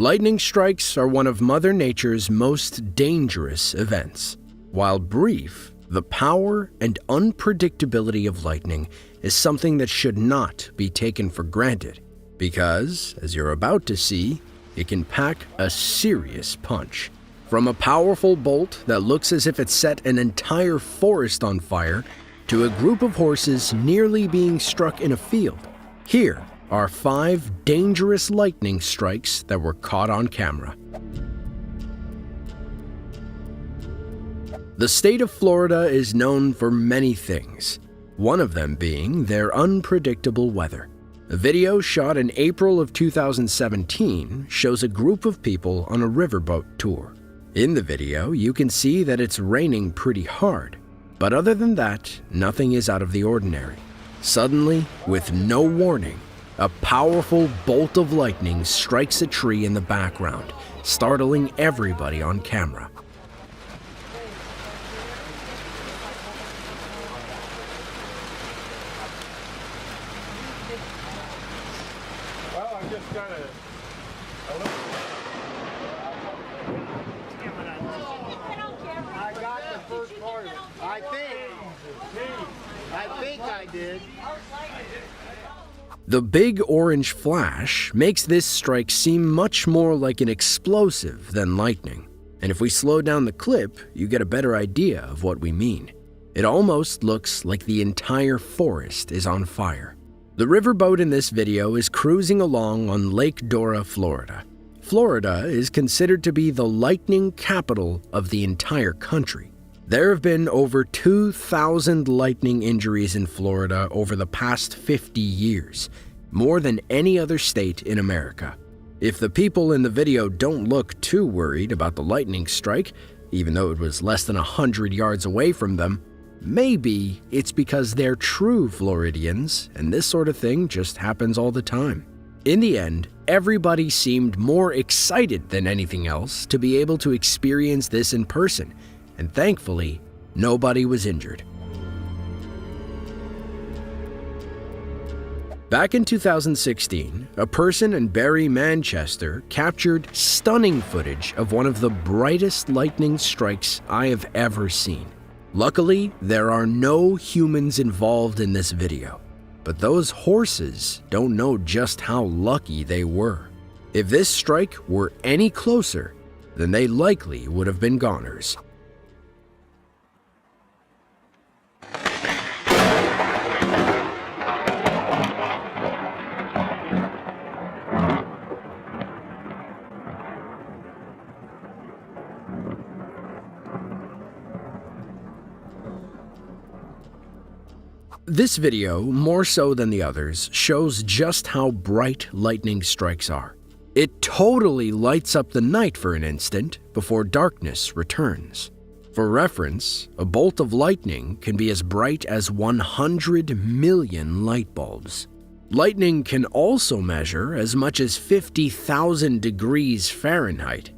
Lightning strikes are one of Mother Nature's most dangerous events. While brief, the power and unpredictability of lightning is something that should not be taken for granted, because, as you're about to see, it can pack a serious punch. From a powerful bolt that looks as if it set an entire forest on fire, to a group of horses nearly being struck in a field, here are 5 dangerous lightning strikes that were caught on camera. The state of Florida is known for many things, one of them being their unpredictable weather. A video shot in April of 2017 shows a group of people on a riverboat tour. In the video, you can see that it's raining pretty hard, but other than that, nothing is out of the ordinary. Suddenly, with no warning, a powerful bolt of lightning strikes a tree in the background, startling everybody on camera. Well, I just got a I got the first part of it. I think I did. The big orange flash makes this strike seem much more like an explosive than lightning. And if we slow down the clip, you get a better idea of what we mean. It almost looks like the entire forest is on fire. The riverboat in this video is cruising along on Lake Dora, Florida. Florida is considered to be the lightning capital of the entire country. There have been over 2,000 lightning injuries in Florida over the past 50 years, more than any other state in America. If the people in the video don't look too worried about the lightning strike, even though it was less than 100 yards away from them, maybe it's because they're true Floridians and this sort of thing just happens all the time. In the end, everybody seemed more excited than anything else to be able to experience this in person, and thankfully, nobody was injured. Back in 2016, a person in Barry, Manchester captured stunning footage of one of the brightest lightning strikes I have ever seen. Luckily, there are no humans involved in this video, but those horses don't know just how lucky they were. If this strike were any closer, then they likely would have been goners. This video, more so than the others, shows just how bright lightning strikes are. It totally lights up the night for an instant before darkness returns. For reference, a bolt of lightning can be as bright as 100 million light bulbs. Lightning can also measure as much as 50,000 degrees Fahrenheit.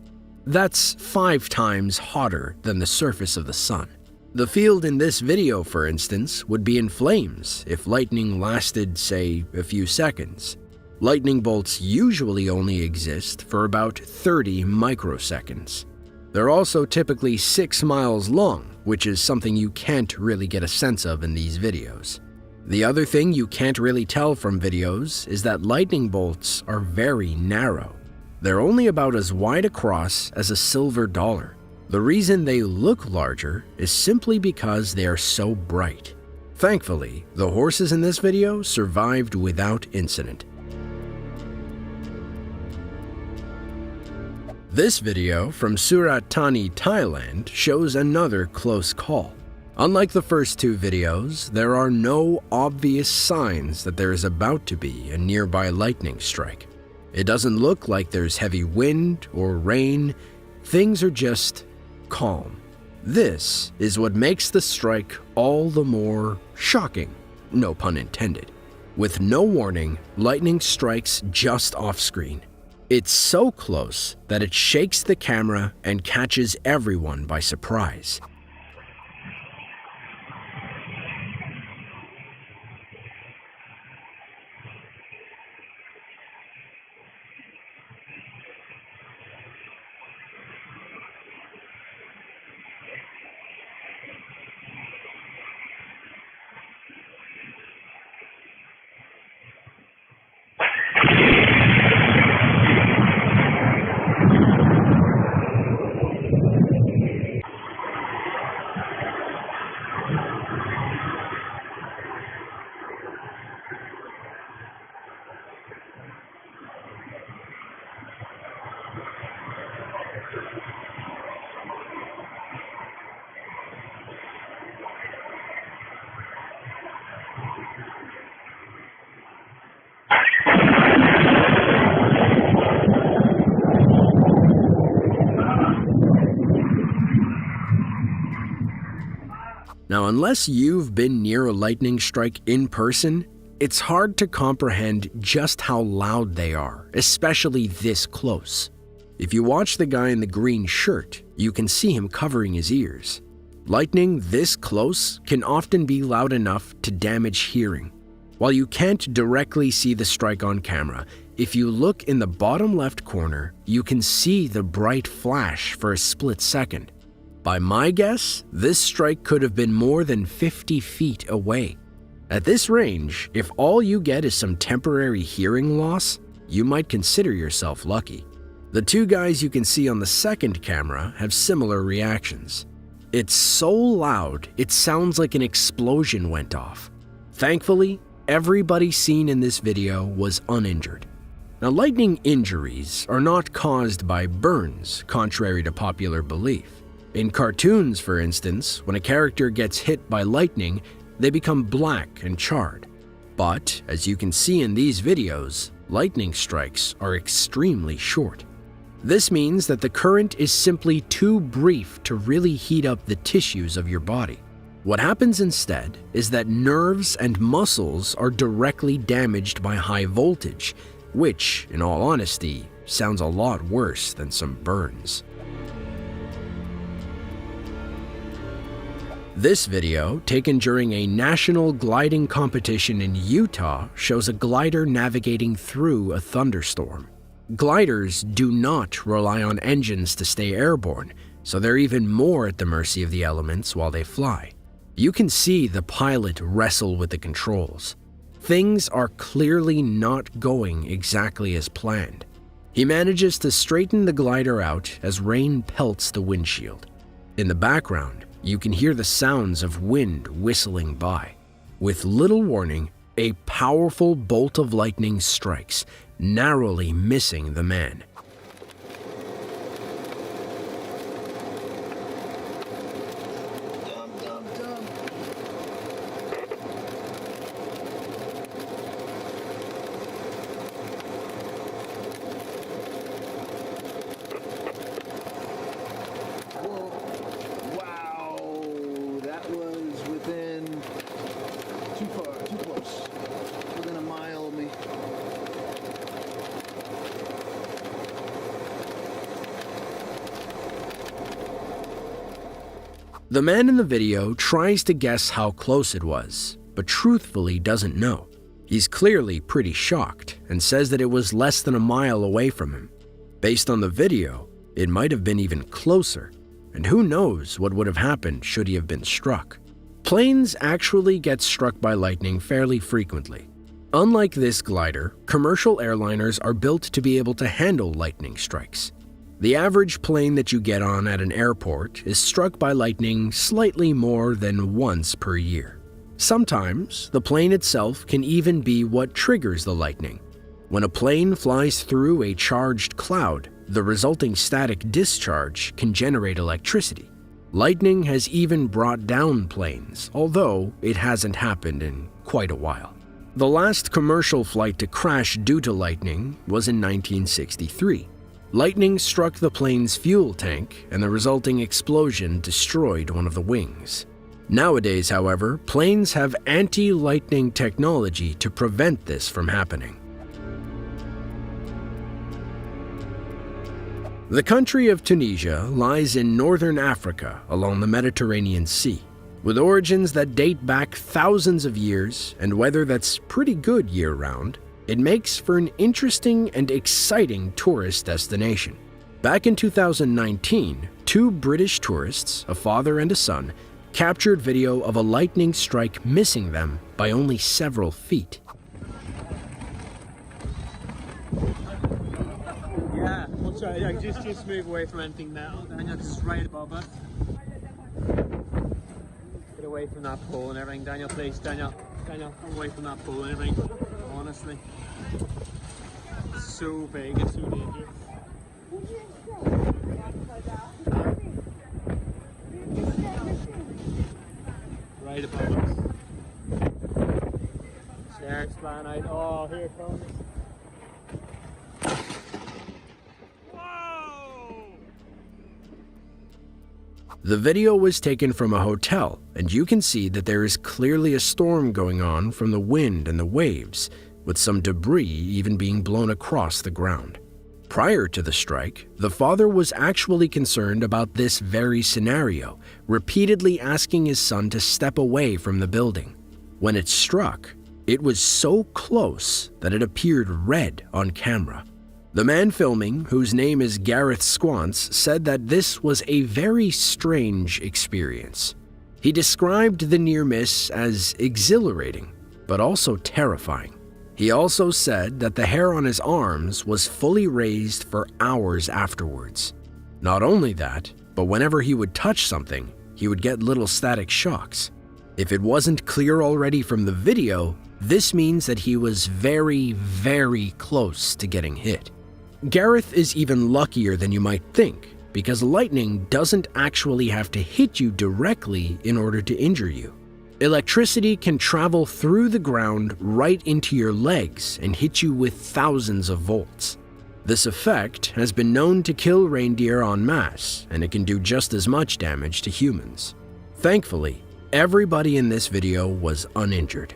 That's 5 times hotter than the surface of the sun. The field in this video, for instance, would be in flames if lightning lasted, say, a few seconds. Lightning bolts usually only exist for about 30 microseconds. They're also typically 6 miles long, which is something you can't really get a sense of in these videos. The other thing you can't really tell from videos is that lightning bolts are very narrow. They're only about as wide across as a silver dollar. The reason they look larger is simply because they are so bright. Thankfully, the horses in this video survived without incident. This video from Surat Thani, Thailand shows another close call. Unlike the first 2 videos, there are no obvious signs that there is about to be a nearby lightning strike. It doesn't look like there's heavy wind or rain. Things are just calm. This is what makes the strike all the more shocking, no pun intended. With no warning, lightning strikes just off screen. It's so close that it shakes the camera and catches everyone by surprise. Now, unless you've been near a lightning strike in person, it's hard to comprehend just how loud they are, especially this close. If you watch the guy in the green shirt, you can see him covering his ears. Lightning this close can often be loud enough to damage hearing. While you can't directly see the strike on camera, if you look in the bottom left corner, you can see the bright flash for a split second. By my guess, this strike could have been more than 50 feet away. At this range, if all you get is some temporary hearing loss, you might consider yourself lucky. The two guys you can see on the second camera have similar reactions. It's so loud, it sounds like an explosion went off. Thankfully, everybody seen in this video was uninjured. Now, lightning injuries are not caused by burns, contrary to popular belief. In cartoons, for instance, when a character gets hit by lightning, they become black and charred. But, as you can see in these videos, lightning strikes are extremely short. This means that the current is simply too brief to really heat up the tissues of your body. What happens instead is that nerves and muscles are directly damaged by high voltage, which, in all honesty, sounds a lot worse than some burns. This video, taken during a national gliding competition in Utah, shows a glider navigating through a thunderstorm. Gliders do not rely on engines to stay airborne, so they're even more at the mercy of the elements while they fly. You can see the pilot wrestle with the controls. Things are clearly not going exactly as planned. He manages to straighten the glider out as rain pelts the windshield. In the background, you can hear the sounds of wind whistling by. With little warning, a powerful bolt of lightning strikes, narrowly missing the man. The man in the video tries to guess how close it was, but truthfully doesn't know. He's clearly pretty shocked and says that it was less than a mile away from him. Based on the video, it might have been even closer, and who knows what would have happened should he have been struck. Planes actually get struck by lightning fairly frequently. Unlike this glider, commercial airliners are built to be able to handle lightning strikes. The average plane that you get on at an airport is struck by lightning slightly more than once per year. Sometimes, the plane itself can even be what triggers the lightning. When a plane flies through a charged cloud, the resulting static discharge can generate electricity. Lightning has even brought down planes, although it hasn't happened in quite a while. The last commercial flight to crash due to lightning was in 1963. Lightning struck the plane's fuel tank, and the resulting explosion destroyed one of the wings. Nowadays, however, planes have anti-lightning technology to prevent this from happening. The country of Tunisia lies in northern Africa along the Mediterranean Sea. With origins that date back thousands of years and weather that's pretty good year-round, it makes for an interesting and exciting tourist destination. Back in 2019, two British tourists, a father and a son, captured video of a lightning strike missing them by only several feet. Yeah, we'll try. Yeah, just move away from anything now. Daniel, this is right above us. Get away from that pole and everything. Daniel, please. Daniel, come away from that pole and everything. Honestly. It's so big, it's so dangerous. Right above us. Sharks flying out. Oh, here it comes. The video was taken from a hotel, and you can see that there is clearly a storm going on from the wind and the waves, with some debris even being blown across the ground. Prior to the strike, the father was actually concerned about this very scenario, repeatedly asking his son to step away from the building. When it struck, it was so close that it appeared red on camera. The man filming, whose name is Gareth Squance, said that this was a very strange experience. He described the near miss as exhilarating, but also terrifying. He also said that the hair on his arms was fully raised for hours afterwards. Not only that, but whenever he would touch something, he would get little static shocks. If it wasn't clear already from the video, this means that he was very, very close to getting hit. Gareth is even luckier than you might think, because lightning doesn't actually have to hit you directly in order to injure you. Electricity can travel through the ground right into your legs and hit you with thousands of volts. This effect has been known to kill reindeer en masse, and it can do just as much damage to humans. Thankfully, everybody in this video was uninjured.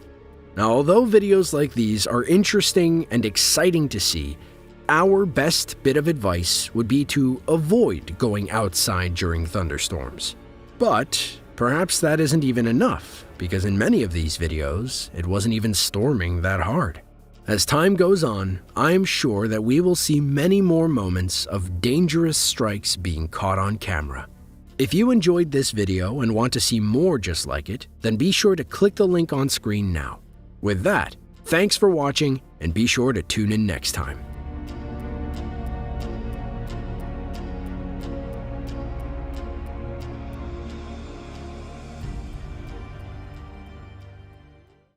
Now, although videos like these are interesting and exciting to see, our best bit of advice would be to avoid going outside during thunderstorms. But perhaps that isn't even enough, because in many of these videos, it wasn't even storming that hard. As time goes on, I'm sure that we will see many more moments of dangerous strikes being caught on camera. If you enjoyed this video and want to see more just like it, then be sure to click the link on screen now. With that, thanks for watching, and be sure to tune in next time.